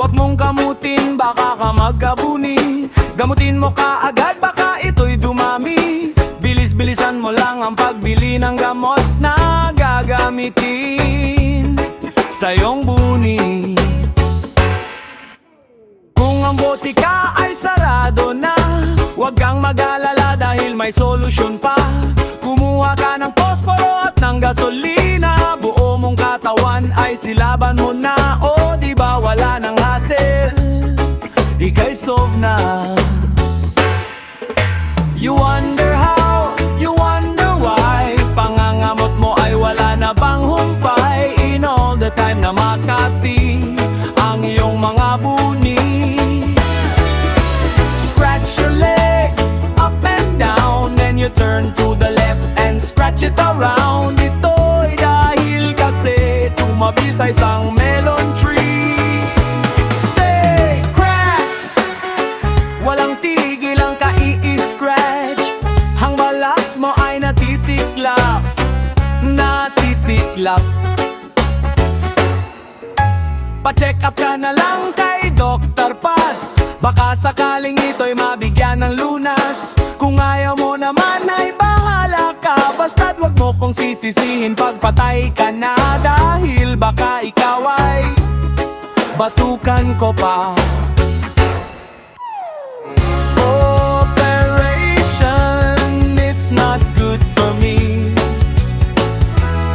Huwag mong gamutin, baka ka magkabuni. Gamutin mo ka agad, baka ito'y dumami. Bilis-bilisan mo lang ang pagbili ng gamot na gagamitin sa iyong buni. Kung ang botika ay sarado na, huwag kang mag-alala dahil may solusyon pa. Kumuha ka ng posporo at ng gasolina. Buo mong katawan ay silaban mo na. O diba wala nang hassle, ika'y solve na. You wonder how, you wonder why. Pangangamot mo ay wala na bang humpay. In all the time na Makati ang iyong mga buni. Scratch your legs up and down, then you turn to the left and scratch it around. Ito'y dahil kasi tumabi sa isang melon tree. Say crack, walang tigil ang kai-scratch. Ang balat mo ay natitiklap, natitiklap. Pa-check up ka na lang kay Dr. Paz, baka sakaling ito'y mabigyan ng lunas. Kung ayaw mo naman ay bahala ka, basta't wag mo kong sisisihin pagpatay ka na. Dahil baka ikaw ay batukan ko pa. Operation, it's not good for me.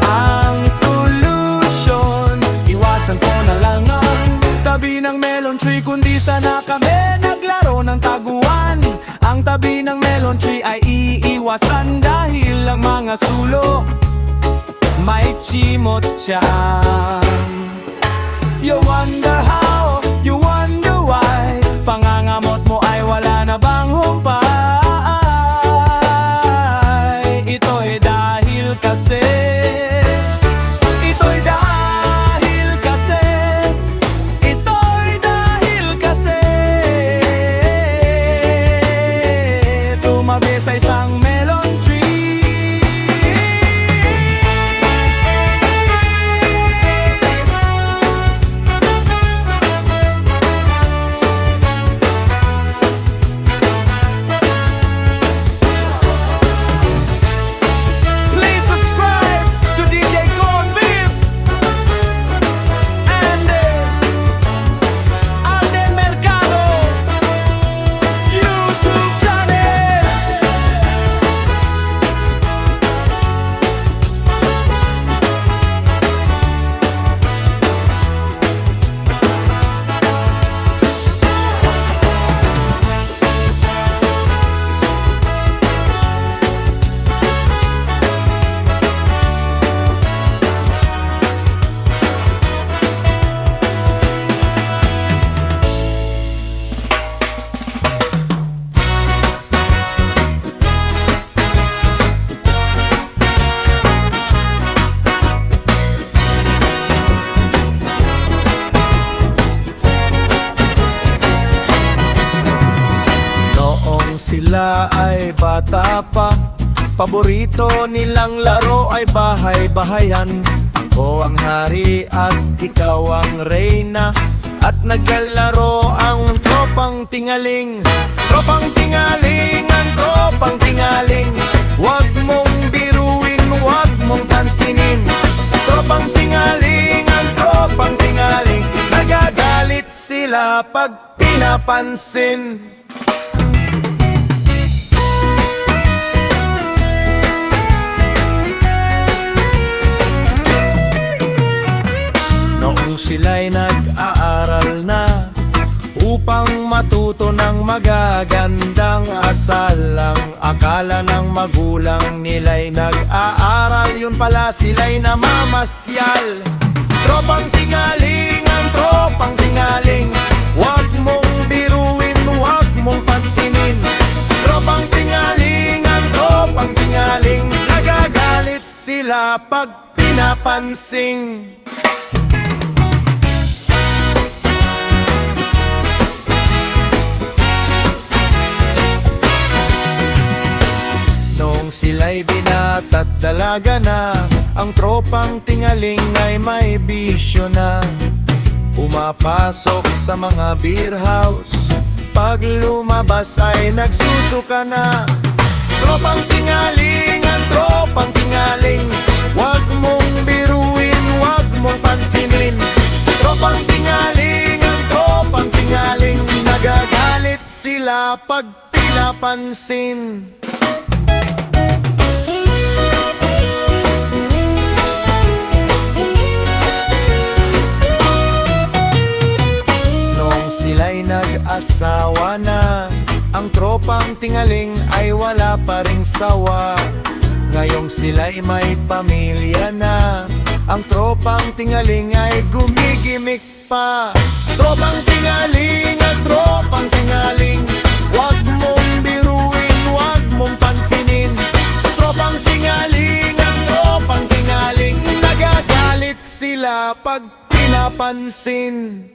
Ang solusyon, iwasan ko na lang ang tabi ng melon tree. Kundi sana kami naglaro ng taguan. Ang tabi ng melon tree ay iiwasan dahil ang mga sulo may chimot siyan. You wonder how, you wonder why. Pangangamot mo ay wala na bang humpay. Ito'y dahil kasi, ito'y dahil kasi, ito'y dahil kasi tumabi sa isang melon tree. Please subscribe to DJ Corn Beef and Alden Mercado YouTube channel. Noong sila ay bata pa, paborito nilang laro ay bahay-bahayan. Ako ang hari at ikaw ang reyna, at naglalaro ang tropang tingaling. Tropang tingaling, ang tropang tingaling. Huwag mong biruin, huwag mong pansinin. Tropang tingaling, ang tropang tingaling. Nagagalit sila pag pinapansin. Noong sila'y nag-aaral na, upang matuto ng magagandang asal. Ang akala ng magulang nila'y nag-aaral, yun pala sila'y namamasyal. Tropang tingaling, ang tropang tingaling. Huwag mong biruin, huwag mong pansinin. Tropang tingaling, ang tropang tingaling. Nagagalit sila pag pinapansin. Sila'y binata't dalaga na, ang tropang tingaling ay may bisyo na. Pumapasok sa mga beer house, pag lumabas ay nagsusuka na. Tropang tingaling, ang tropang tingaling, wag mong biruin, wag mong pansinin. Tropang tingaling, ang tropang tingaling, nagagalit sila pag pinapansin. Sila'y nag-asawa na, ang tropang tingaling ay wala pa ring sawa. Ngayong sila'y may pamilya na, ang tropang tingaling ay gumigimik pa. Tropang tingaling, ang tropang tingaling, wag mong biruin, wag mong pansinin. Tropang tingaling, ang tropang tingaling, nagagalit sila pag pinapansin.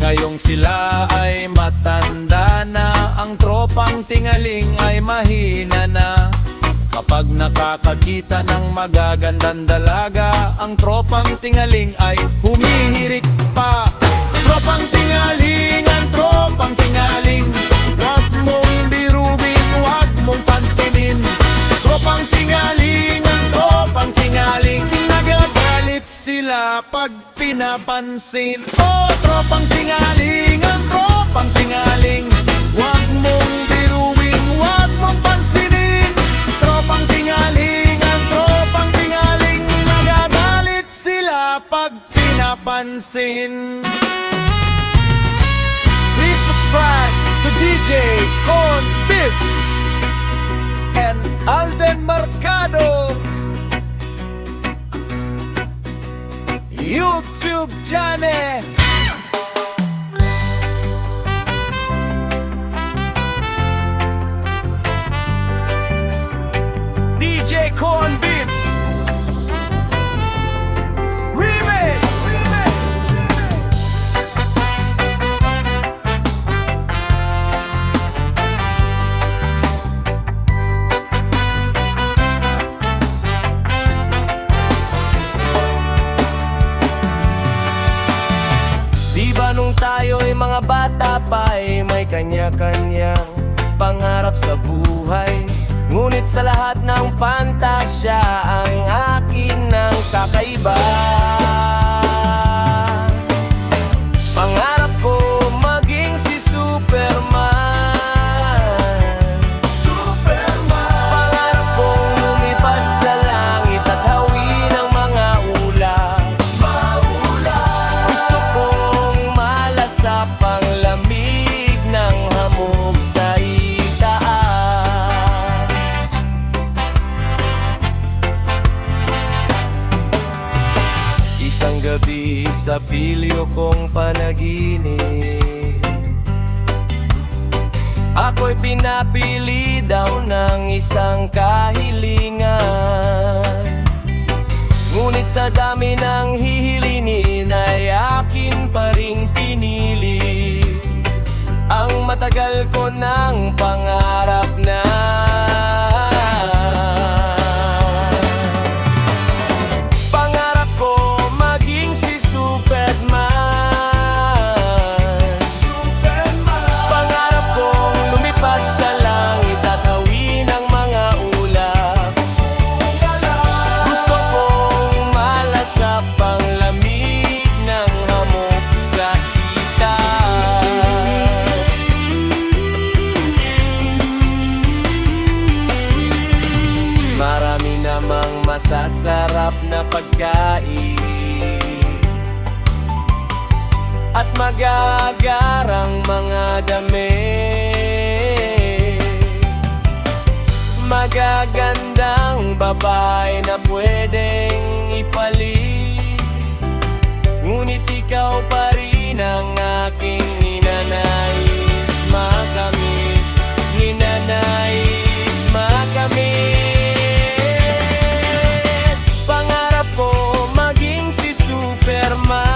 Ngayong sila ay matanda na, ang tropang tingaling ay mahina na. Kapag nakakakita ng magagandang dalaga, ang tropang tingaling ay humihirik pa. Tropang tingaling, ang tropang tingaling, wag mong biruin, wag mong pansinin. Tropang tingaling, ang tropang tingaling, nagagalit sila pag pinapansin. Oh, tropang tingaling, ang tropang tingaling, wag mong biruin, wag mong pansinin. Tropang tingaling, ang tropang tingaling, nagagalit sila pag pinapansin. Please subscribe to DJ Con Beef and Alden Mercado YouTube channel. DJ Corn Beef Remix. Diba nung tayo'y mga bata pa ay may kanya-kanyang pangarap sa buhay, ngunit sa lahat ng pantasya ang akin ng kakaiba. Pangarap ko maging si Superman. Pangarap kong lumipad sa langit at hawin ang mga ulap. Gusto kong malasap ang lamig ng hamog sa itaas. Isang gabi sa pilyo kong panaginip, ako'y pinapili daw ng isang kahilingan. Ngunit sa dami ng hihilingin ay akin pa ring pinili ang matagal ko ng pangarap na pangarap ko maging si Superman. Pangarap kong lumipad sa langit at hawin ang mga ulap. Gusto kong malasap ang lamig ng hamog sa itaas. Marami namang masasarap na pagkain at magagarang mga damit, magagandang babae na pwedeng ipalit. Ngunit ikaw pa rin ang aking ninanais makamit, ninanais makamit. Pangarap ko maging si Superman.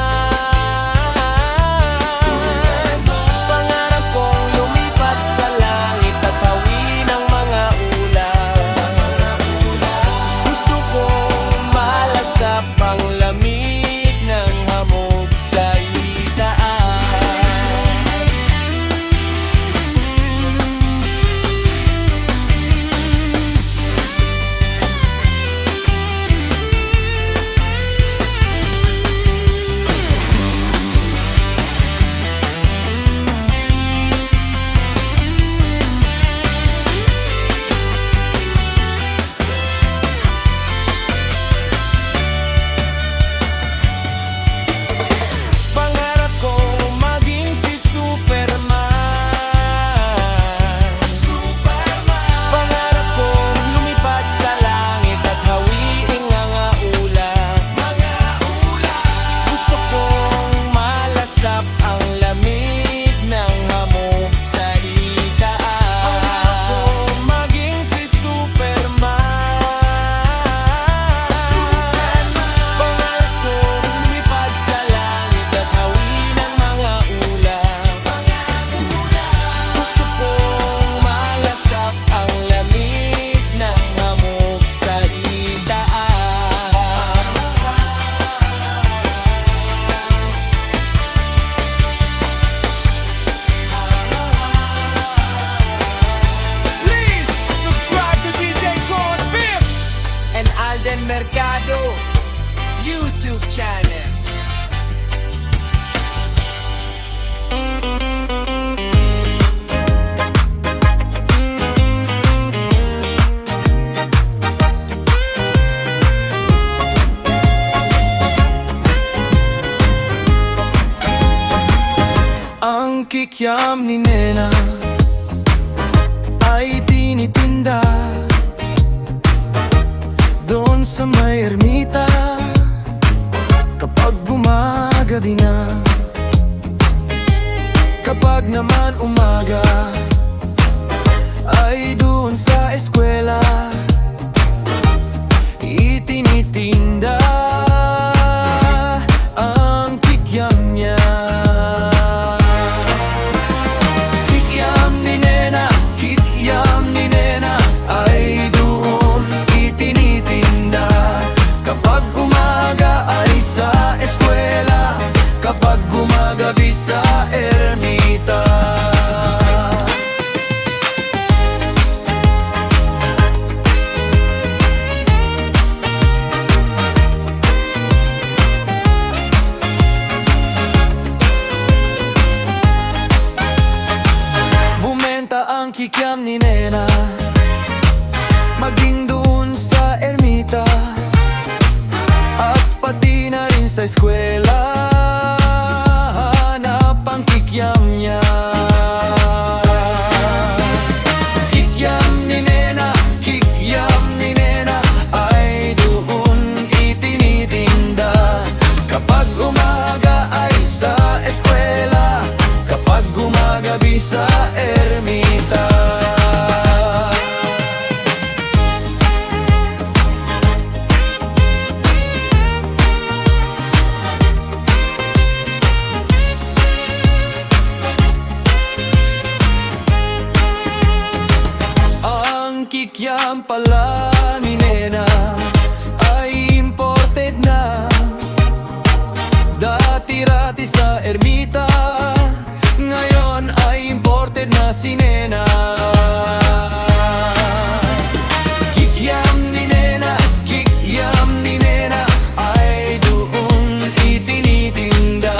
kikiam ni Nena ay tinitinda doon sa may ermita kapag gumagabi na. Kapag naman umaga ay doon sa eskwela itinitinda ang kikiam niya. Kikiam ni Nena, kikiam ni Nena ay doon itinitinda kapag umaga ay sa eskwela, kapag gumagabi sa ermita. Bumenta ang kikiam ni Nena maging doon sa ermita at pati na rin sa eskwela. Hanap ang kikiam niya. Kikiam ni Nena, kikiam ni Nena ay doon itinitinda kapag umaga ay sa eskwela, kapag gumagabi sa ermita. Kikiam pala ni Nena ay imported na, dati-rati sa ermita, ngayon ay imported na si Nena. Kikiam ni Nena, kikiam ni Nena ay doon itinitinda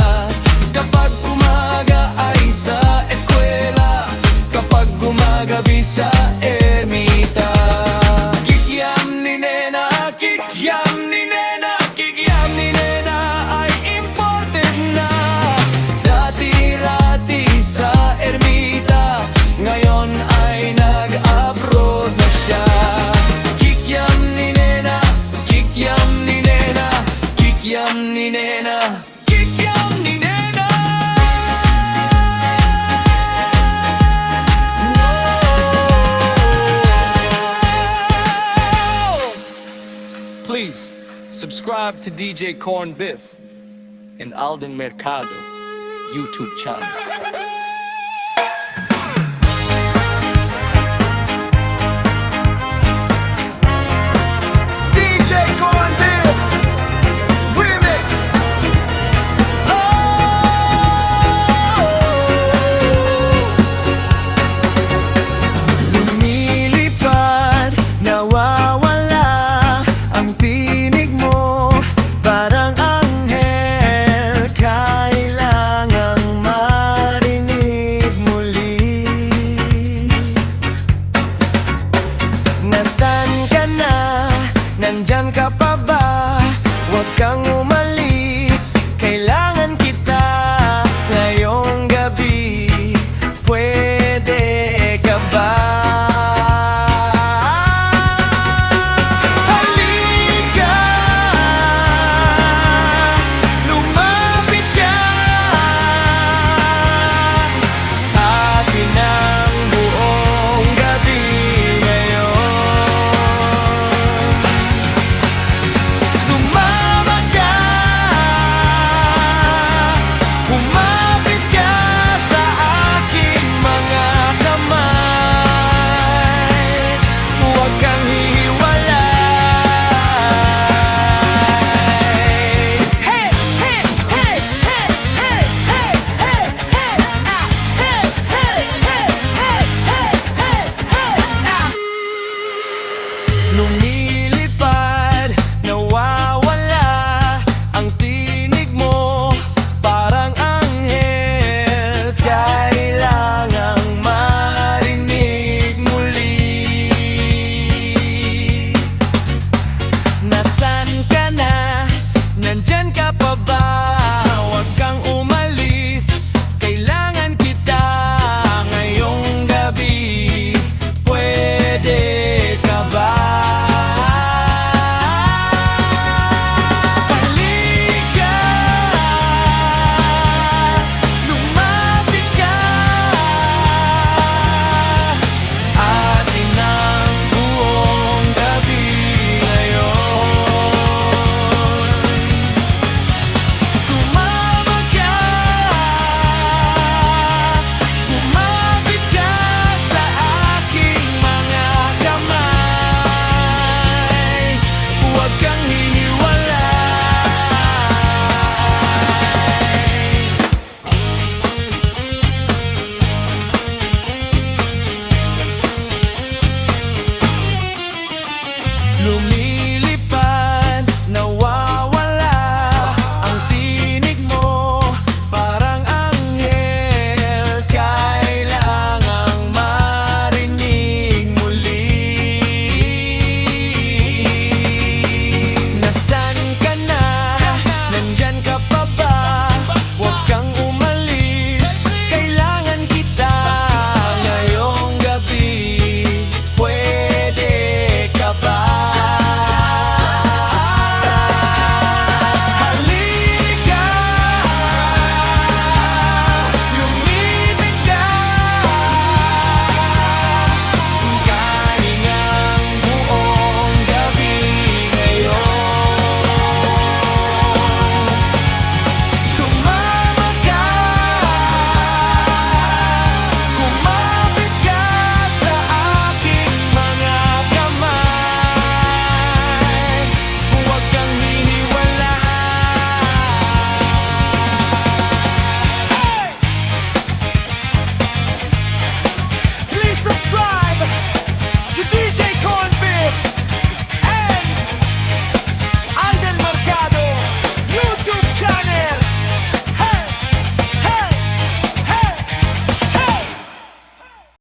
kapag umaga ay sa eskwela, kapag gumagabi sa ermita. Kikiam ni Nena, kikiam ni Nena, kikiam ni Nena ay imported na, dati-rati sa ermita, ngayon ay nag-abroad na siya. Kikiam ni Nena, kikiam ni Nena, kikiam ni Nena, kikiam ni Nena. Please subscribe to DJ Corn Biff and Alden Mercado YouTube channel.